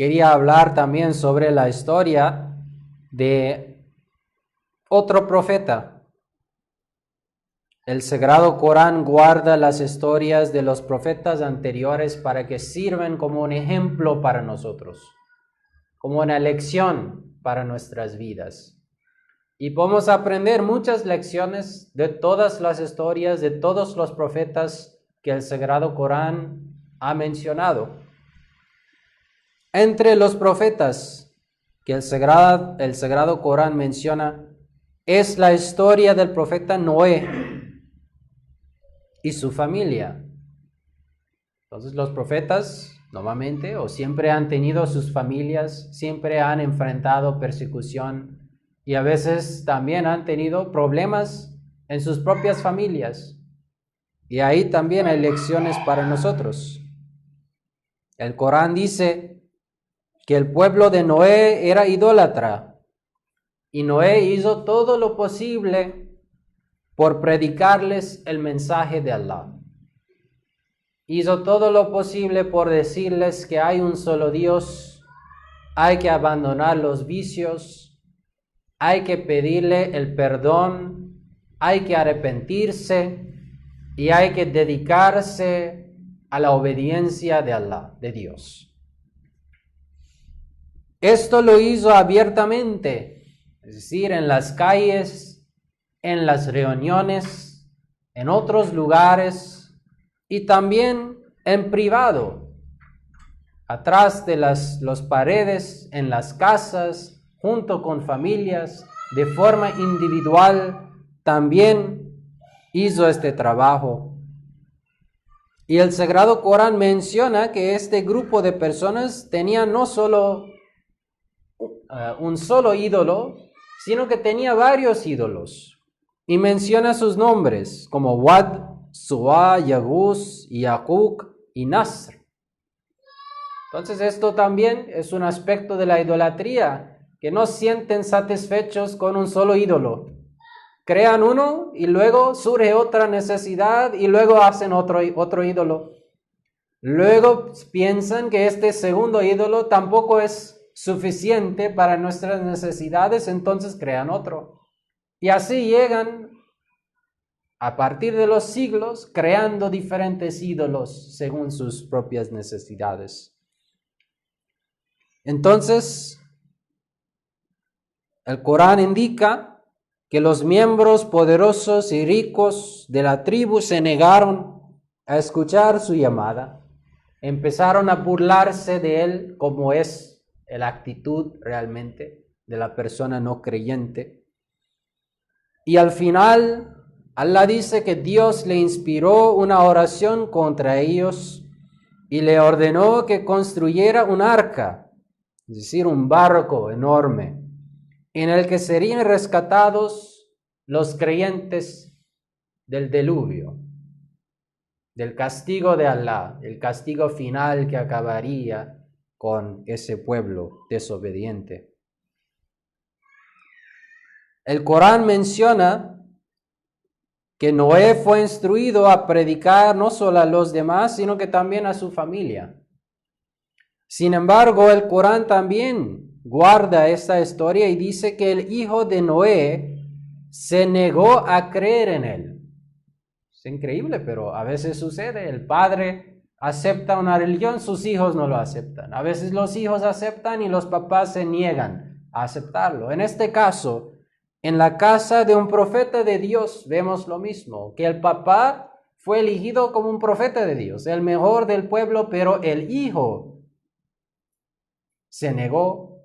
quería hablar también sobre la historia de otro profeta. El Sagrado Corán guarda las historias de los profetas anteriores para que sirvan como un ejemplo para nosotros, como una lección para nuestras vidas. Y podemos aprender muchas lecciones de todas las historias, de todos los profetas que el Sagrado Corán ha mencionado. Entre los profetas que el Sagrado Corán menciona es la historia del profeta Noé y su familia. Entonces los profetas normalmente o siempre han tenido sus familias, siempre han enfrentado persecución y a veces también han tenido problemas en sus propias familias. Y ahí también hay lecciones para nosotros. El Corán dice que el pueblo de Noé era idólatra y Noé hizo todo lo posible por predicarles el mensaje de Allah. Hizo todo lo posible por decirles que hay un solo Dios, hay que abandonar los vicios, hay que pedirle el perdón, hay que arrepentirse y hay que dedicarse a la obediencia de Allah, de Dios. Esto lo hizo abiertamente, es decir, en las calles, en las reuniones, en otros lugares y también en privado, atrás de las paredes, en las casas, junto con familias, de forma individual, también hizo este trabajo. Y el Sagrado Corán menciona que este grupo de personas tenía no solo un solo ídolo, sino que tenía varios ídolos. Y menciona sus nombres como Wad, Suwa, Yagus, Yaquk y Nasr. Entonces esto también es un aspecto de la idolatría, que no sienten satisfechos con un solo ídolo. Crean uno y luego surge otra necesidad y luego hacen otro ídolo. Luego piensan que este segundo ídolo tampoco es suficiente para nuestras necesidades, entonces crean otro. Y así llegan a partir de los siglos creando diferentes ídolos según sus propias necesidades. Entonces, el Corán indica que los miembros poderosos y ricos de la tribu se negaron a escuchar su llamada. Empezaron a burlarse de él, como es la actitud realmente de la persona no creyente. Y al final, Allah dice que Dios le inspiró una oración contra ellos y le ordenó que construyera un arca, es decir, un barco enorme, en el que serían rescatados los creyentes del diluvio, del castigo de Allah, el castigo final que acabaría con ese pueblo desobediente. El Corán menciona que Noé fue instruido a predicar no solo a los demás, sino que también a su familia. Sin embargo, el Corán también guarda esta historia y dice que el hijo de Noé se negó a creer en él. Es increíble, pero a veces sucede. El padre acepta una religión, sus hijos no lo aceptan. A veces los hijos aceptan y los papás se niegan a aceptarlo. En este caso, en la casa de un profeta de Dios vemos lo mismo, que el papá fue elegido como un profeta de Dios, el mejor del pueblo, pero el hijo se negó.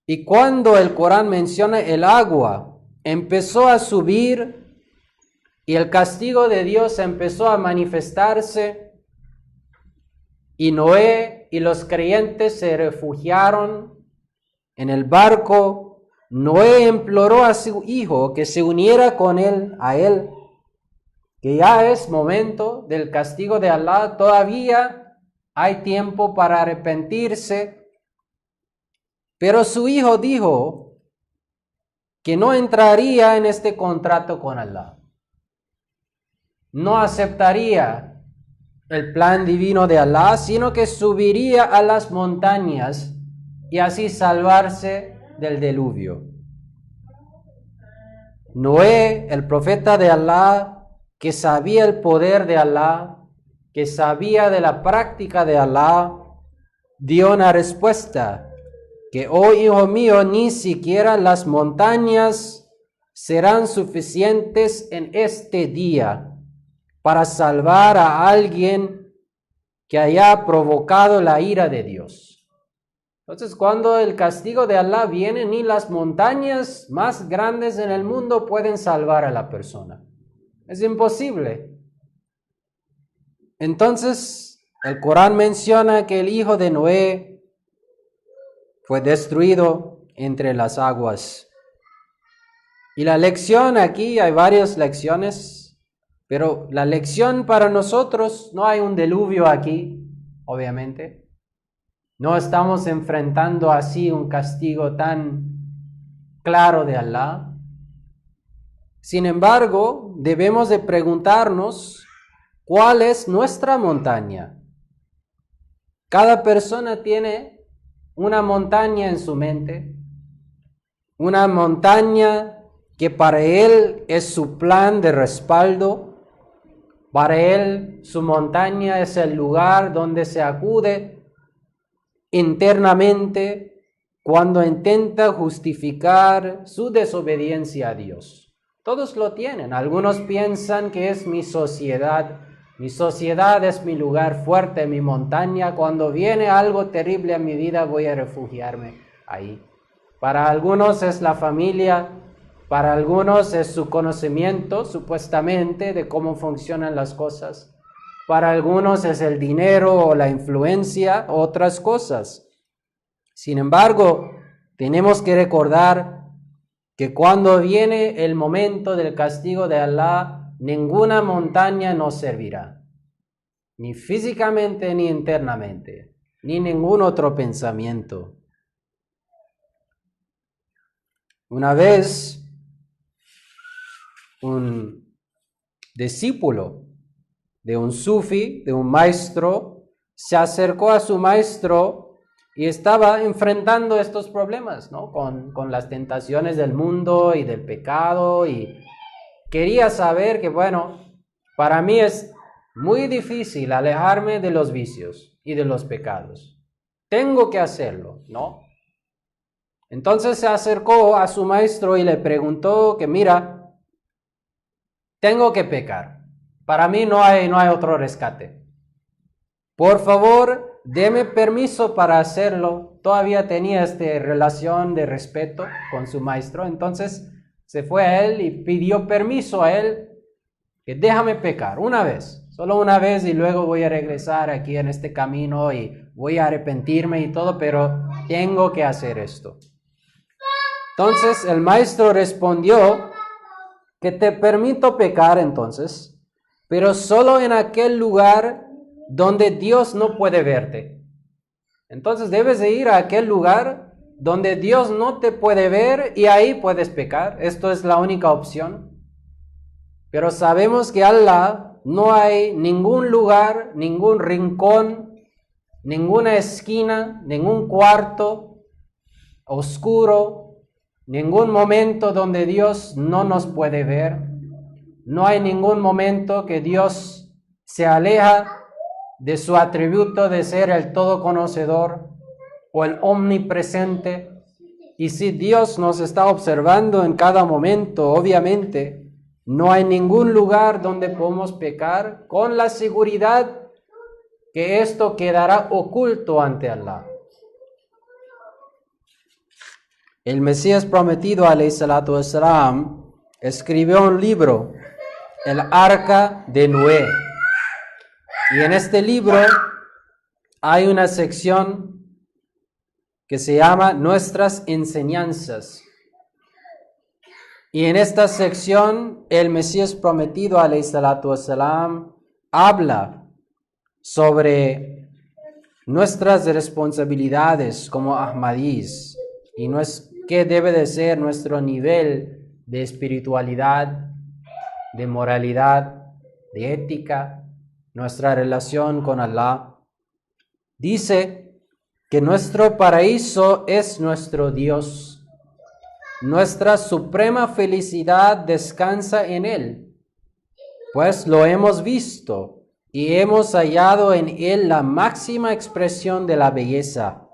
Y cuando el Corán menciona el agua, empezó a subir y el castigo de Dios empezó a manifestarse y Noé y los creyentes se refugiaron en el barco. Noé imploró a su hijo que se uniera con él, que ya es momento del castigo de Allah, todavía hay tiempo para arrepentirse. Pero su hijo dijo que no entraría en este contrato con Allah. No aceptaría el plan divino de Alá, sino que subiría a las montañas y así salvarse del diluvio. Noé, el profeta de Alá, que sabía el poder de Alá, que sabía de la práctica de Alá, dio una respuesta que, oh hijo mío, ni siquiera las montañas serán suficientes en este día para salvar a alguien que haya provocado la ira de Dios. Entonces, cuando el castigo de Alá viene, ni las montañas más grandes en el mundo pueden salvar a la persona. Es imposible. Entonces, el Corán menciona que el hijo de Noé fue destruido entre las aguas. Y la lección aquí, hay varias lecciones, pero la lección para nosotros, no hay un diluvio aquí, obviamente. No estamos enfrentando así un castigo tan claro de Alá. Sin embargo, debemos de preguntarnos cuál es nuestra montaña. Cada persona tiene una montaña en su mente, una montaña que para él es su plan de respaldo, para él su montaña es el lugar donde se acude internamente cuando intenta justificar su desobediencia a Dios. Todos lo tienen. Algunos piensan que es mi sociedad. Mi sociedad es mi lugar fuerte, mi montaña. Cuando viene algo terrible a mi vida, voy a refugiarme ahí. Para algunos es la familia, para algunos es su conocimiento, supuestamente, de cómo funcionan las cosas. Para algunos es el dinero o la influencia, otras cosas. Sin embargo, tenemos que recordar que cuando viene el momento del castigo de Alá, ninguna montaña nos servirá, ni físicamente ni internamente, ni ningún otro pensamiento. Una vez, un discípulo de un sufi, de un maestro, se acercó a su maestro y estaba enfrentando estos problemas, ¿no? Con las tentaciones del mundo y del pecado, y quería saber que, bueno, para mí es muy difícil alejarme de los vicios y de los pecados. Tengo que hacerlo, ¿no? Entonces se acercó a su maestro y le preguntó que, mira, tengo que pecar. Para mí no hay otro rescate. Por favor, deme permiso para hacerlo. Todavía tenía esta relación de respeto con su maestro. Entonces se fue a él y pidió permiso a él que déjame pecar una vez. Solo una vez y luego voy a regresar aquí en este camino y voy a arrepentirme y todo, pero tengo que hacer esto. Entonces el maestro respondió que te permito pecar entonces, pero solo en aquel lugar donde Dios no puede verte. Entonces debes de ir a aquel lugar donde Dios no te puede ver y ahí puedes pecar. Esto es la única opción. Pero sabemos que Allah no hay ningún lugar, ningún rincón, ninguna esquina, ningún cuarto oscuro, ningún momento donde Dios no nos puede ver. No hay ningún momento que Dios se aleja de su atributo de ser el todo conocedor o el omnipresente. Y si Dios nos está observando en cada momento, obviamente, no hay ningún lugar donde podamos pecar con la seguridad que esto quedará oculto ante Allah. El Mesías prometido, alayhi salatu wassalam, escribió un libro, el Arca de Noé. Y en este libro hay una sección que se llama Nuestras enseñanzas. Y en esta sección el Mesías prometido, alayhi salatu wassalam, habla sobre nuestras responsabilidades como ahmadís y qué debe de ser nuestro nivel de espiritualidad, de moralidad, de ética. nuestra relación con Allah. Dice que nuestro paraíso es nuestro Dios. Nuestra suprema felicidad descansa en Él, pues lo hemos visto y hemos hallado en Él la máxima expresión de la belleza.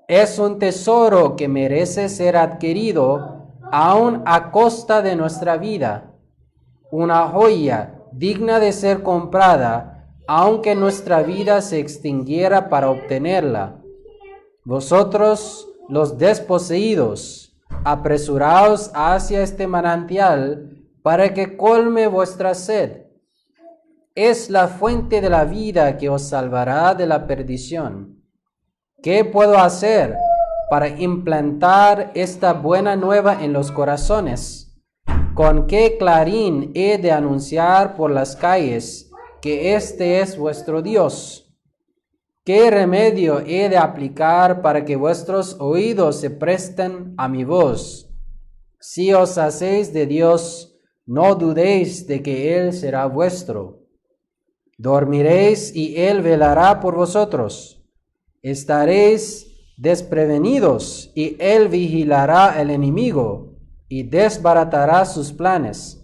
Es un tesoro que merece ser adquirido aun a costa de nuestra vida, una joya digna de ser comprada, aunque nuestra vida se extinguiera para obtenerla. Vosotros, los desposeídos, apresuraos hacia este manantial para que colme vuestra sed. Es la fuente de la vida que os salvará de la perdición. ¿Qué puedo hacer para implantar esta buena nueva en los corazones? ¿Con qué clarín he de anunciar por las calles que este es vuestro Dios? ¿Qué remedio he de aplicar para que vuestros oídos se presten a mi voz? Si os hacéis de Dios, no dudéis de que Él será vuestro. Dormiréis y Él velará por vosotros. Estaréis desprevenidos y Él vigilará al enemigo y desbaratará sus planes.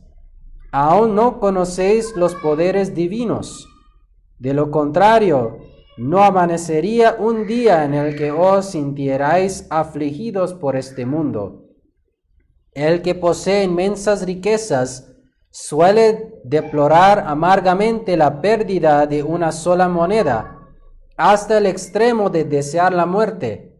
Aún no conocéis los poderes divinos. De lo contrario, no amanecería un día en el que os sintierais afligidos por este mundo. El que posee inmensas riquezas suele deplorar amargamente la pérdida de una sola moneda, hasta el extremo de desear la muerte.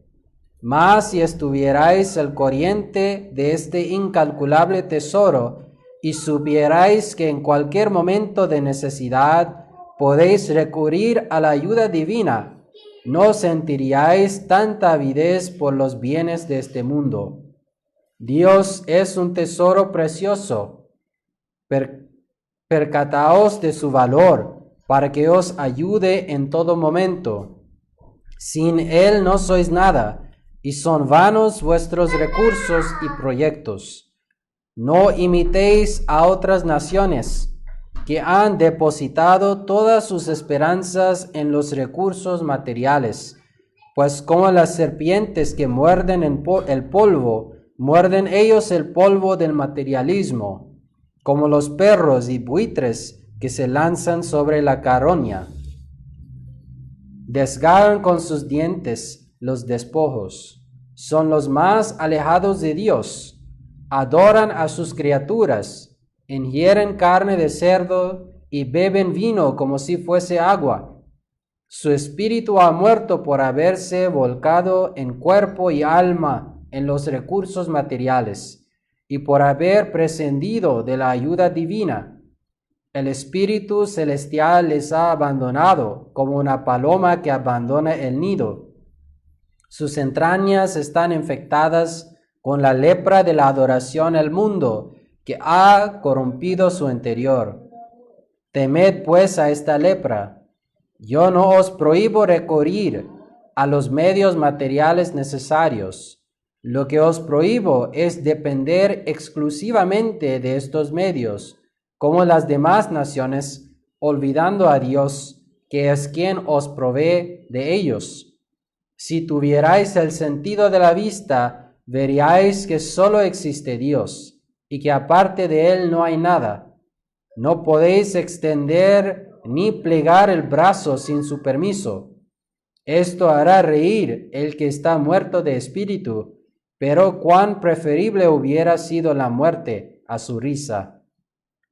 Mas si estuvierais al corriente de este incalculable tesoro y supierais que en cualquier momento de necesidad podéis recurrir a la ayuda divina, no sentiríais tanta avidez por los bienes de este mundo. Dios es un tesoro precioso. Percataos de su valor, para que os ayude en todo momento. Sin Él no sois nada, y son vanos vuestros recursos y proyectos. No imitéis a otras naciones, que han depositado todas sus esperanzas en los recursos materiales, pues como las serpientes que muerden el polvo, muerden ellos el polvo del materialismo, como los perros y buitres que se lanzan sobre la carroña. Desgarran con sus dientes los despojos, son los más alejados de Dios, adoran a sus criaturas, ingieren carne de cerdo y beben vino como si fuese agua. Su espíritu ha muerto por haberse volcado en cuerpo y alma en los recursos materiales y por haber prescindido de la ayuda divina. El espíritu celestial les ha abandonado como una paloma que abandona el nido. Sus entrañas están infectadas con la lepra de la adoración al mundo que ha corrompido su interior. Temed pues a esta lepra. Yo no os prohíbo recurrir a los medios materiales necesarios. Lo que os prohíbo es depender exclusivamente de estos medios, como las demás naciones, olvidando a Dios, que es quien os provee de ellos. Si tuvierais el sentido de la vista, veríais que solo existe Dios, y que aparte de Él no hay nada. No podéis extender ni plegar el brazo sin su permiso. Esto hará reír el que está muerto de espíritu, pero cuán preferible hubiera sido la muerte a su risa.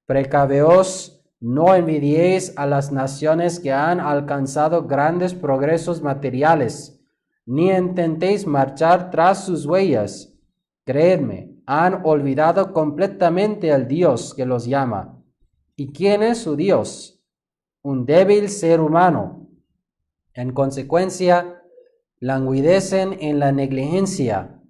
Precaveos, no envidiéis a las naciones que han alcanzado grandes progresos materiales, ni intentéis marchar tras sus huellas. Creedme, han olvidado completamente al Dios que los llama. ¿Y quién es su Dios? Un débil ser humano. En consecuencia, languidecen en la negligencia.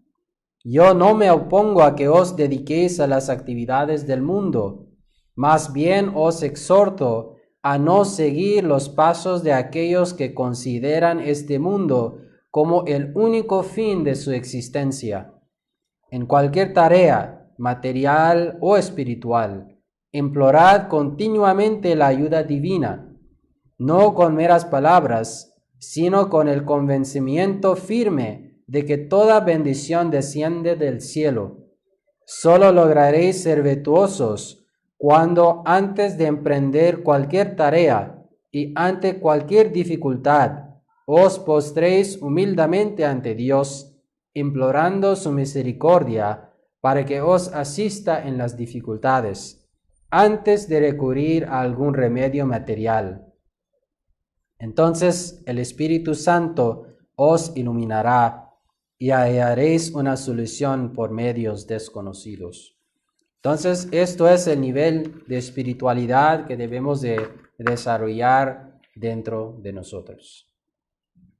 Yo no me opongo a que os dediquéis a las actividades del mundo, más bien os exhorto a no seguir los pasos de aquellos que consideran este mundo como el único fin de su existencia. En cualquier tarea, material o espiritual, implorad continuamente la ayuda divina. no con meras palabras, sino con el convencimiento firme de que toda bendición desciende del cielo. Solo lograréis ser virtuosos cuando antes de emprender cualquier tarea y ante cualquier dificultad, os postréis humildemente ante Dios, implorando su misericordia para que os asista en las dificultades, antes de recurrir a algún remedio material. Entonces el Espíritu Santo os iluminará y hallaréis una solución por medios desconocidos. Entonces, esto es el nivel de espiritualidad que debemos de desarrollar dentro de nosotros.